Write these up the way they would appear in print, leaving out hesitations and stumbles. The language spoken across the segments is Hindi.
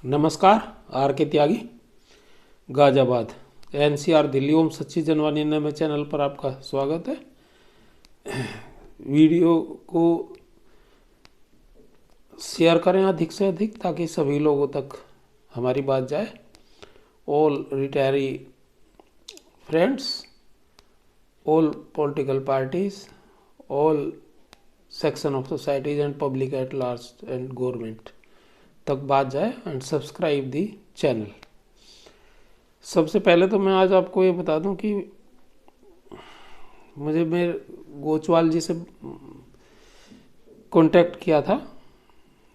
नमस्कार। आर के त्यागी, गाजियाबाद, एनसीआर दिल्ली। ओम सच्ची जनवानी नामे चैनल पर आपका स्वागत है। वीडियो को शेयर करें अधिक से अधिक ताकि सभी लोगों तक हमारी बात जाए। All retiree friends, all political parties, all section of societies and public at large and government तक बात जाए एंड सब्सक्राइब दी चैनल। सबसे पहले तो मैं आज आपको ये बता दूं कि मुझे मेरे गोचवाल जी से कांटेक्ट किया था,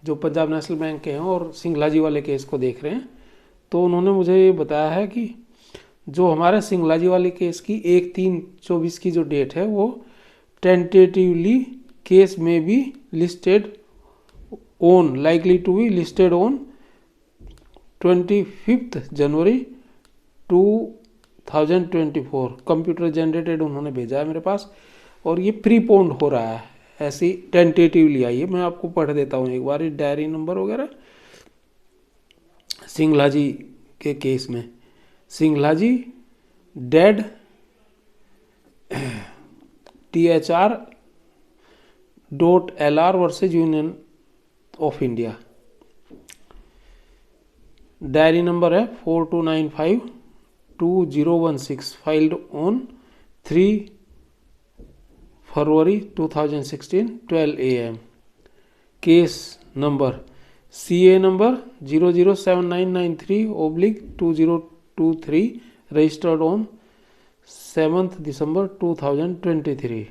जो पंजाब नेशनल बैंक के हैं और सिंगला जी वाले केस को देख रहे हैं। तो उन्होंने मुझे ये बताया है कि जो हमारे सिंगला जी वाले केस की 1/3/24 की जो डेट है वो टेंटेटिवली केस में be listed on likely to be listed on 25th January 2024। Computer generated उन्होंने भेजा है मेरे पास और ये प्रीपोन्ड हो रहा है, ऐसी टेंटेटिवली आई है। मैं आपको पढ़ देता हूँ एक बार डायरी नंबर वगैरह। सिंगला जी के केस में Singla ji dead THR.LR versus Union of India. Diary number है 42952016, filed on 3 February 2016 12 AM। Case number CA number 007993/2023, registered on 7 December 2023।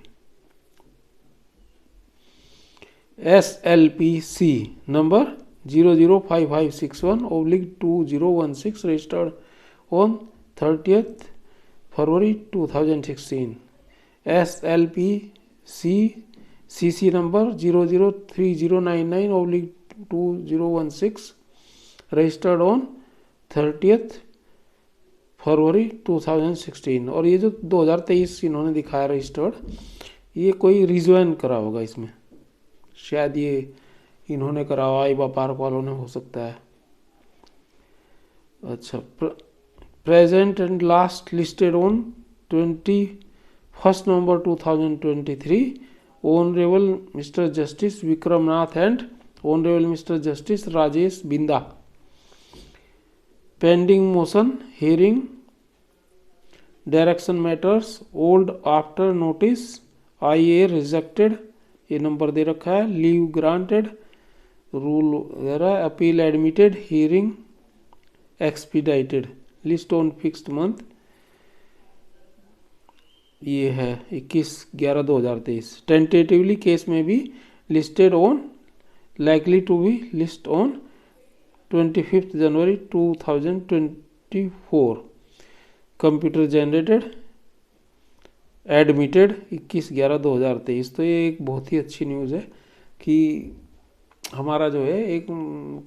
SLPC number 005561/2016, registered on 30 February 2016। SLPC CC number 003099/2016, registered on 30 February 2016। और ये जो 2023 इन्होंने दिखाया रजिस्टर्ड, ये कोई रिजॉइन करा होगा इसमें, शायद ये इन्होंने करा हुआ आईबा पार्क वालों ने, हो सकता है। अच्छा, present and last listed on 21 November 2023, honourable mister justice Vikram Nath and honourable mister justice Rajesh Binda. Pending motion hearing direction matters old after notice IA rejected, ये नंबर दे रखा है। लीव ग्रांटेड, रूल वगैरह, appeal admitted, hearing expedited, list on fixed month. ये है 21/11/2023। टेंटेटिवली केस में भी listed on likely to be list on 25 January 2024। Computer generated, admitted 21/11/2023। तो ये एक बहुत ही अच्छी न्यूज़ है कि हमारा जो है एक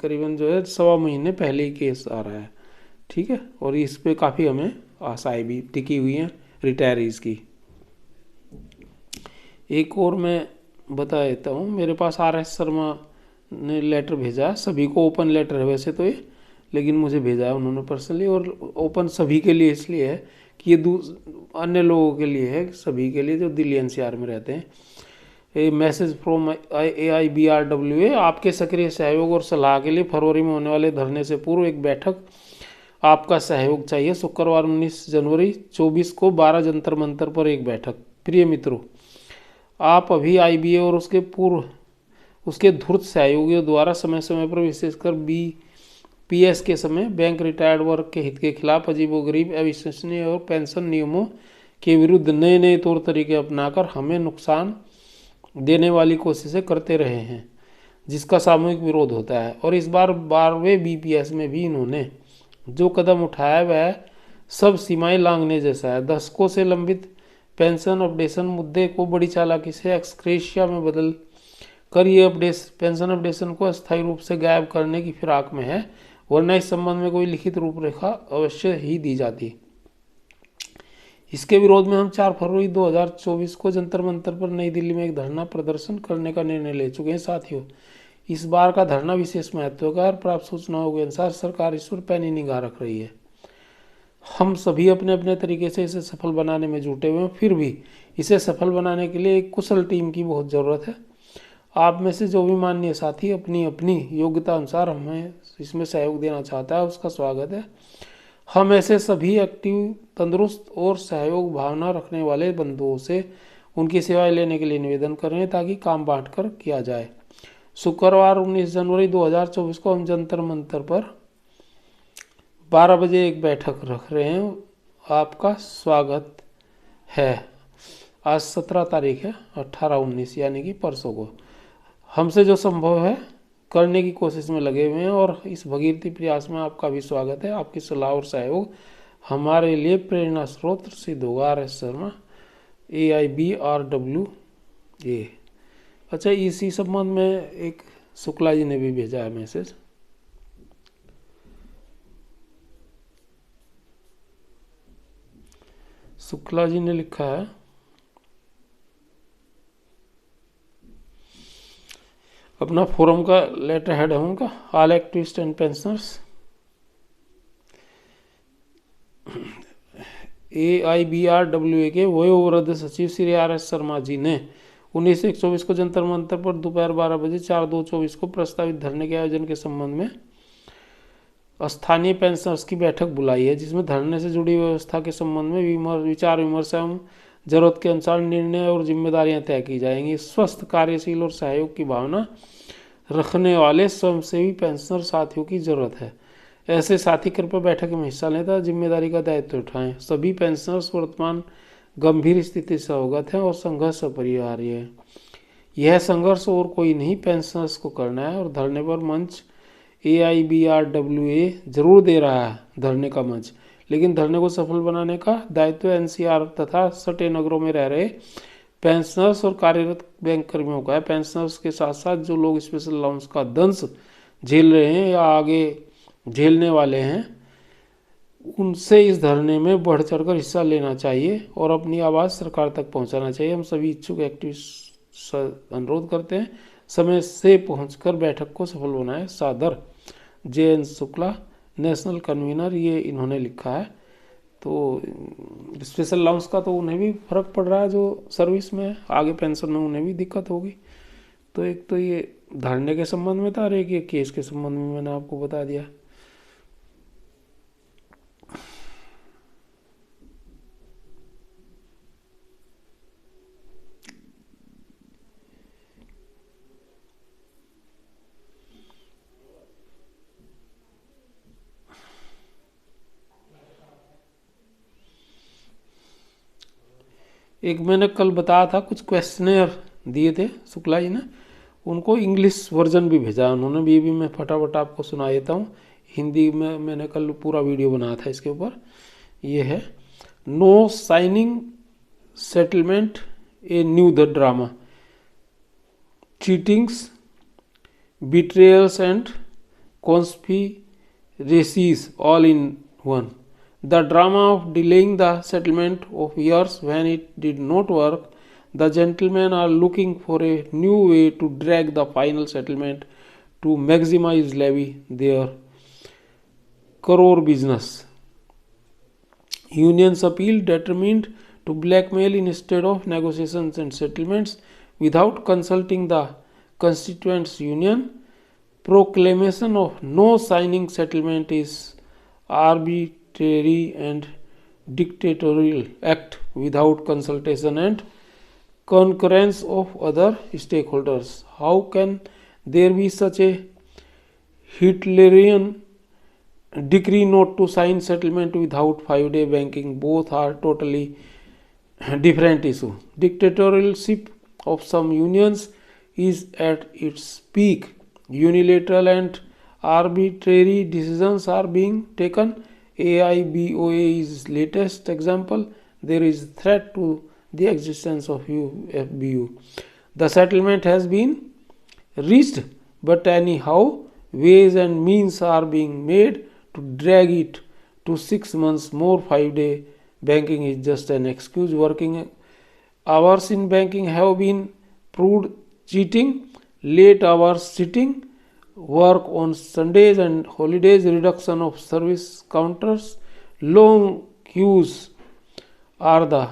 करीबन जो है 1.25 महीने पहले ही केस आ रहा है, ठीक है। और इस पे काफ़ी हमें आशाएं भी टिकी हुई हैं रिटायरीज की। एक और मैं बता देता हूँ, मेरे पास RS शर्मा ने लेटर भेजा है। सभी को ओपन लेटर है वैसे तो ये, लेकिन मुझे भेजा है उन्होंने पर्सनली। और ओपन सभी के लिए इसलिए है कि ये अन्य लोगों के लिए है, सभी के लिए जो दिल्ली NCR में रहते हैं। ए मैसेज फ्रॉम AIBRWA, आपके सक्रिय सहयोग और सलाह के लिए फरवरी में होने वाले धरने से पूर्व एक बैठक आपका सहयोग चाहिए। शुक्रवार 19 जनवरी 2024 को 12 जंतर मंतर पर एक बैठक। प्रिय मित्रों, आप अभी IBA और उसके धूर्त सहयोगियों द्वारा समय समय पर विशेषकर BPS के समय बैंक रिटायर्ड वर्ग के हित के खिलाफ अजीबोगरीब, अविश्वसनीय और पेंशन नियमों के विरुद्ध नए नए तौर तरीके अपनाकर हमें नुकसान देने वाली कोशिशें करते रहे हैं, जिसका सामूहिक विरोध होता है। और इस बार 12वें BPS में भी इन्होंने जो कदम उठाया वह सब सीमाएं लांघने जैसा है। दशकों से लंबित पेंशन अपडेशन मुद्दे को बड़ी चालाकी से एक्सक्रेशिया में बदल कर ये पेंशन अपडेशन को अस्थायी रूप से गायब करने की फिराक में है, वरना इस संबंध में कोई लिखित रूपरेखा अवश्य ही दी जाती। इसके विरोध में हम 4 फरवरी 2024 को जंतर मंतर पर नई दिल्ली में एक धरना प्रदर्शन करने का निर्णय ले चुके हैं। साथियों, इस बार का धरना विशेष महत्व का और प्राप्त सूचनाओं के अनुसार सरकार इस पर पैनी निगाह रख रही है। हम सभी अपने अपने तरीके से इसे सफल बनाने में जुटे हुए हैं, फिर भी इसे सफल बनाने के लिए एक कुशल टीम की बहुत ज़रूरत है। आप में से जो भी माननीय साथी अपनी अपनी योग्यता अनुसार हमें इसमें सहयोग देना चाहता है उसका स्वागत है। हम ऐसे सभी एक्टिव, तंदुरुस्त और सहयोग भावना रखने वाले बंधुओं से उनकी सेवाएं लेने के लिए निवेदन कर रहे हैं ताकि काम बांटकर किया जाए। शुक्रवार 19 जनवरी 2024 को हम जंतर मंतर पर 12 बजे एक बैठक रख रहे हैं। आपका स्वागत है। आज 17 तारीख है, 18-19 यानी कि परसों को। हमसे जो संभव है करने की कोशिश में लगे हुए हैं और इस भगीरथी प्रयास में आपका भी स्वागत है। आपकी सलाह और सहयोग हमारे लिए प्रेरणा स्रोत सिद्ध होगा। RS Sharma, AIBRWA। अच्छा, इसी संबंध में एक शुक्ला जी ने भी भेजा है मैसेज। शुक्ला जी ने लिखा है, अपना फोरम का लेटर हेड है उनका, all activist and pensioners. AIBRWA के वयोवृद्ध सचिव श्री RS शर्मा जी ने 19/1/24 को जंतर मंतर पर दोपहर 12 बजे 4/2/24 को प्रस्तावित धरने के आयोजन के संबंध में स्थानीय पेंशनर्स की बैठक बुलाई है, जिसमें धरने से जुड़ी व्यवस्था के संबंध में विचार विमर्श एवं जरूरत के अनुसार निर्णय और जिम्मेदारियां तय की जाएंगी। स्वस्थ, कार्यशील और सहयोग की भावना रखने वाले स्वयंसेवी पेंशनर साथियों की जरूरत है। ऐसे साथी कृपया बैठक में हिस्सा लें तथा जिम्मेदारी का दायित्व उठाएं। सभी पेंशनर्स वर्तमान गंभीर स्थिति से अवगत हैं और संघर्ष अपरिहार्य है। यह संघर्ष और कोई नहीं, पेंशनर्स को करना है और धरने पर मंच AIBRWA जरूर दे रहा है धरने का मंच, लेकिन धरने को सफल बनाने का दायित्व NCR तथा सटे नगरों में रह रहे पेंशनर्स और कार्यरत बैंक कर्मियों का है। पेंशनर्स के साथ साथ जो लोग स्पेशल अलाउंस का दंश झेल रहे हैं या आगे झेलने वाले हैं, उनसे इस धरने में बढ़ चढ़कर हिस्सा लेना चाहिए और अपनी आवाज़ सरकार तक पहुंचाना चाहिए। हम सभी इच्छुक एक्टिविस्ट अनुरोध करते हैं समय से पहुंचकर बैठक को सफल बनाएं। सादर, JN शुक्ला, नेशनल कन्वीनर। ये इन्होंने लिखा है। तो स्पेशल अलाउंस का तो उन्हें भी फर्क पड़ रहा है, जो सर्विस में आगे पेंशन में उन्हें भी दिक्कत होगी। तो एक तो ये धरने के संबंध में था और एक ये केस के संबंध में मैंने आपको बता दिया। एक मैंने कल बताया था, कुछ क्वेश्चनेयर दिए थे शुक्ला जी ने, उनको इंग्लिश वर्जन भी भेजा उन्होंने भी। ये भी मैं फटाफट आपको सुना देता हूँ। हिंदी में मैंने कल पूरा वीडियो बनाया था इसके ऊपर। ये है, no signing settlement a new the drama, cheatings, betrayals and conspiracies all in one. The drama of delaying the settlement of years when it did not work. The gentlemen are looking for a new way to drag the final settlement to maximize levy their crore business. Unions appeal determined to blackmail instead of negotiations and settlements without consulting the constituents union. Proclamation of no signing settlement is arbitrary and dictatorial act without consultation and concurrence of other stakeholders. How can there be such a Hitlerian decree not to sign settlement without 5-day banking? Both are totally different issue. Dictatorship of some unions is at its peak. Unilateral and arbitrary decisions are being taken. AIBOA is latest example. There is threat to the existence of UFBU. The settlement has been reached, but anyhow ways and means are being made to drag it to 6 months more. 5-day banking is just an excuse. Working hours in banking have been proved cheating. late hours sitting, work on Sundays and holidays, reduction of service counters, long queues are the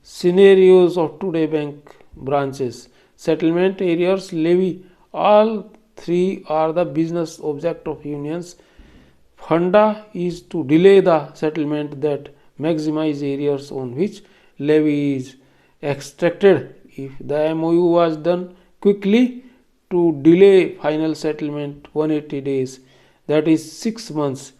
scenarios of today bank branches. Settlement areas levy, all three are the business object of unions. Funda is to delay the settlement that maximize areas on which levy is extracted. If the MOU was done quickly, to delay final settlement 180 days, that is 6 months.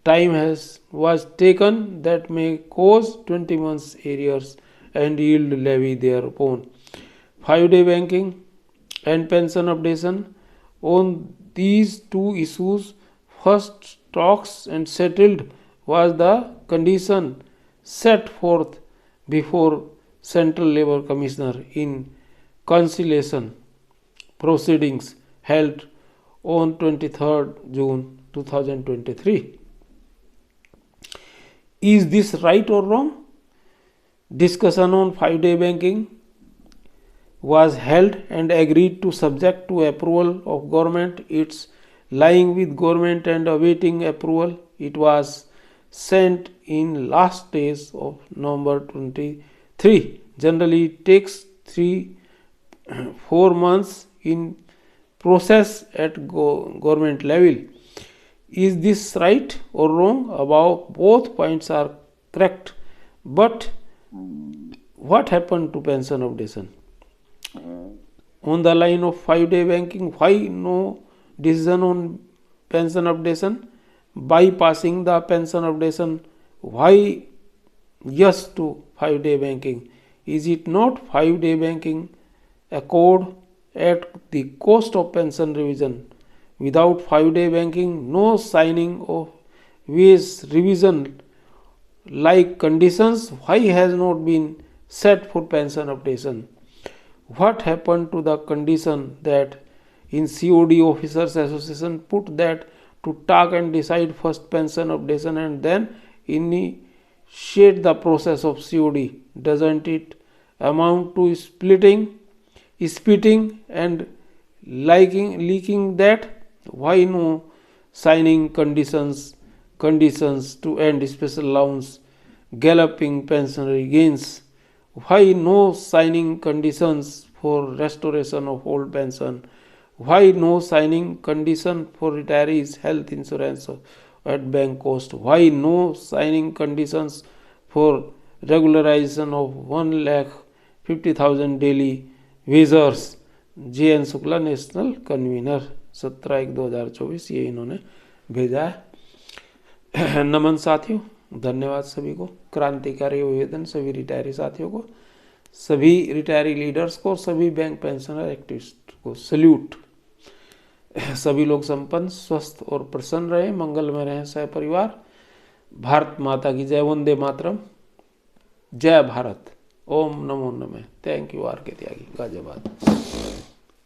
Time was taken that may cause 20 months arrears and yield levy thereupon. 5-day banking and pension updation. On these two issues, first talks and settled was the condition set forth before Central Labour Commissioner in conciliation proceedings held on 23rd June 2023. Is this right or wrong? Discussion on 5-day banking was held and agreed to subject to approval of government. It's lying with government and awaiting approval. It was sent in last days of November 23. Generally it takes 3-4 months in process at government level. Is this right or wrong? Above both points are correct, but what happened to pension updation? On the line of 5-day banking, why no decision on pension updation? Bypassing the pension updation, why yes to 5-day banking? Is it not 5-day banking accord at the cost of pension revision? Without 5-day banking, no signing of wage revision like conditions, why has not been set for pension updation? What happened to the condition that in COD Officers Association put that to talk and decide first pension updation and then initiate the process of COD? Doesn't it amount to spitting and leaking that? Why no signing conditions to end special allowance, galloping pensionary gains? Why no signing conditions for restoration of old pension? Why no signing condition for retirees health insurance at bank cost? Why no signing conditions for regularization of 1,50,000 daily wagers? JN Shukla national convener 17/1/2024 ये इन्होंने भेजा है। नमन साथियों, धन्यवाद सभी को। क्रांतिकारी आवेदन सभी रिटायरी साथियों को, सभी रिटायरी लीडर्स को, सभी बैंक पेंशनर एक्टिविस्ट को सल्यूट। सभी लोग संपन्न, स्वस्थ और प्रसन्न रहे, मंगल में रहें सह परिवार। भारत माता की जय। वंदे मातरम। जय भारत। ओम नमो नमः। थैंक यू आर के त्यागी। गाजियाबाद।